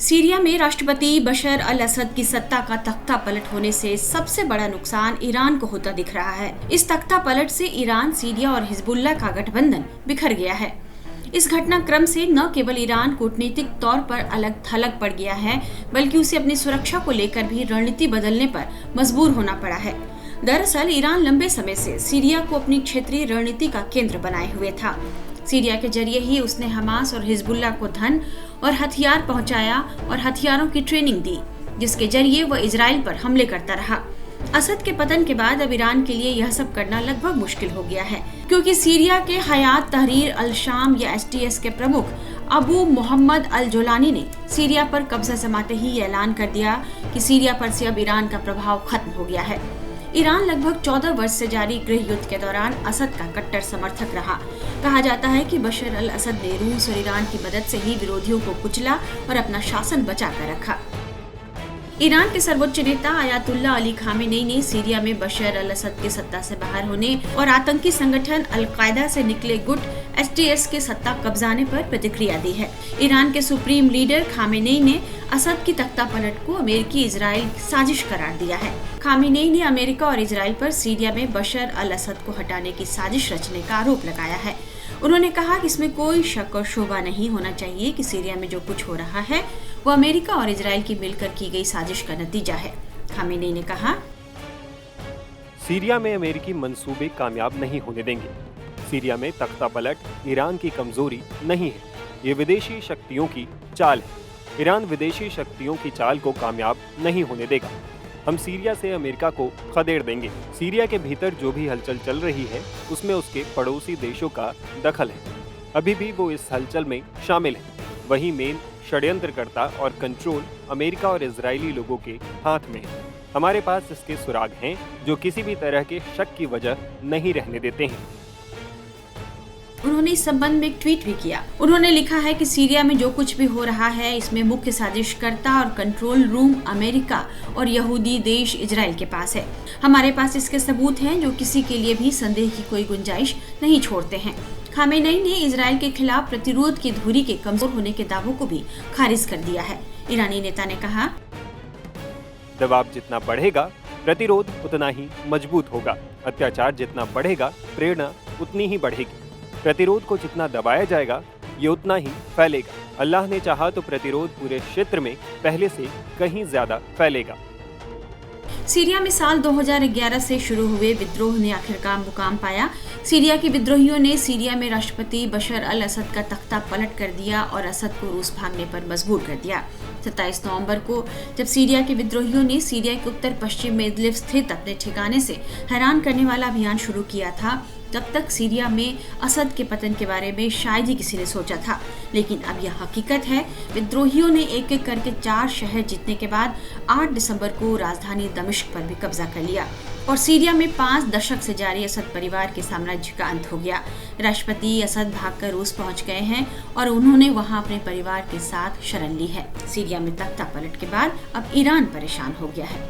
Syria में राष्ट्रपति बशर अल असद की सत्ता का तख्ता पलट होने से सबसे बड़ा नुकसान ईरान को होता दिख रहा है। इस तख्ता पलट से ईरान, सीरिया और हिजबुल्लाह का गठबंधन बिखर गया है। इस घटनाक्रम से न केवल ईरान कूटनीतिक तौर पर अलग थलग पड़ गया है, बल्कि उसे अपनी सुरक्षा को लेकर भी रणनीति बदलने पर मजबूर होना पड़ा है। दरअसल ईरान लंबे समय से सीरिया को अपनी क्षेत्रीय रणनीति का केंद्र बनाए हुए था। सीरिया के जरिए ही उसने हमास और हिजबुल्लाह को धन और हथियार पहुंचाया और हथियारों की ट्रेनिंग दी, जिसके जरिए वह इजराइल पर हमले करता रहा। असद के पतन के बाद अब ईरान के लिए यह सब करना लगभग मुश्किल हो गया है, क्योंकि सीरिया के हयात तहरीर अल शाम या एसटीएस के प्रमुख अबू मोहम्मद अल जोलानी ने सीरिया पर कब्जा जमाते ही ऐलान कर दिया कि सीरिया पर से अब ईरान का प्रभाव खत्म हो गया है। ईरान लगभग 14 वर्ष से जारी गृह युद्ध के दौरान असद का कट्टर समर्थक रहा। कहा जाता है कि बशर अल असद ने रूस और ईरान की मदद से ही विरोधियों को कुचला और अपना शासन बचा कर रखा। ईरान के सर्वोच्च नेता आयतुल्लाह अली खामेनेई ने सीरिया में बशर अल असद के सत्ता से बाहर होने और आतंकी संगठन अल कायदा से निकले गुट एसटीएस के सत्ता कब्जाने पर प्रतिक्रिया दी है। ईरान के सुप्रीम लीडर खामेनेई ने असद की तख्ता पलट को अमेरिकी इजराइल साजिश करार दिया है। खामेनेई ने अमेरिका और इजराइल पर सीरिया में बशर अल असद को हटाने की साजिश रचने का आरोप लगाया है। उन्होंने कहा कि इसमें कोई शक और शोभा नहीं होना चाहिए कि सीरिया में जो कुछ हो रहा है वो अमेरिका और इजराइल की मिलकर की गई साजिश का नतीजा है। खामेनेई ने कहा, सीरिया में अमेरिकी मंसूबे कामयाब नहीं होने देंगे। सीरिया में तख्ता पलट ईरान की कमजोरी नहीं है, ये विदेशी शक्तियों की चाल है। ईरान विदेशी शक्तियों की चाल को कामयाब नहीं होने देगा। हम सीरिया से अमेरिका को खदेड़ देंगे। सीरिया के भीतर जो भी हलचल चल रही है उसमें उसके पड़ोसी देशों का दखल है। अभी भी वो इस हलचल में शामिल है। वही मेन षड्यंत्रकर्ता और कंट्रोल अमेरिका और इजरायली लोगों के हाथ में है। हमारे पास इसके सुराग हैं जो किसी भी तरह के शक की वजह नहीं रहने देते हैं। उन्होंने इस संबंध में एक ट्वीट भी किया। उन्होंने लिखा है कि सीरिया में जो कुछ भी हो रहा है इसमें मुख्य साजिशकर्ता और कंट्रोल रूम अमेरिका और यहूदी देश इजराइल के पास है। हमारे पास इसके सबूत हैं जो किसी के लिए भी संदेह की कोई गुंजाइश नहीं छोड़ते हैं। खामेनेई ने इजराइल के खिलाफ प्रतिरोध की धुरी के कमजोर होने के दावों को भी खारिज कर दिया है। ईरानी नेता ने कहा, दबाव जितना बढ़ेगा प्रतिरोध उतना ही मजबूत होगा। अत्याचार जितना बढ़ेगा प्रेरणा उतनी ही बढ़ेगी। प्रतिरोध को जितना दबाया जाएगा ये उतना ही फैलेगा। अल्लाह ने चाहा तो प्रतिरोध पूरे क्षेत्र में पहले से कहीं ज्यादा फैलेगा। सीरिया में साल 2011 से शुरू हुए विद्रोह ने आखिरकार मुकाम पाया। सीरिया के विद्रोहियों ने सीरिया में राष्ट्रपति बशर अल असद का तख्ता पलट कर दिया और असद को रूस भागने पर मजबूर कर दिया। 27 नवंबर को जब सीरिया के विद्रोहियों ने सीरिया के उत्तर पश्चिम में इदलिब स्थित अपने ठिकाने से हैरान करने वाला अभियान शुरू किया था, तब तक सीरिया में असद के पतन के बारे में शायद ही किसी ने सोचा था। लेकिन अब यह हकीकत है। विद्रोहियों ने एक एक करके 4 शहर जीतने के बाद 8 दिसंबर को राजधानी दमिश्क पर भी कब्जा कर लिया और सीरिया में 5 दशक से जारी असद परिवार के साम्राज्य का अंत हो गया। राष्ट्रपति असद भागकर रूस पहुंच गए हैं और उन्होंने वहां अपने परिवार के साथ शरण ली है। सीरिया में तख्ता पलट के बाद अब ईरान परेशान हो गया है।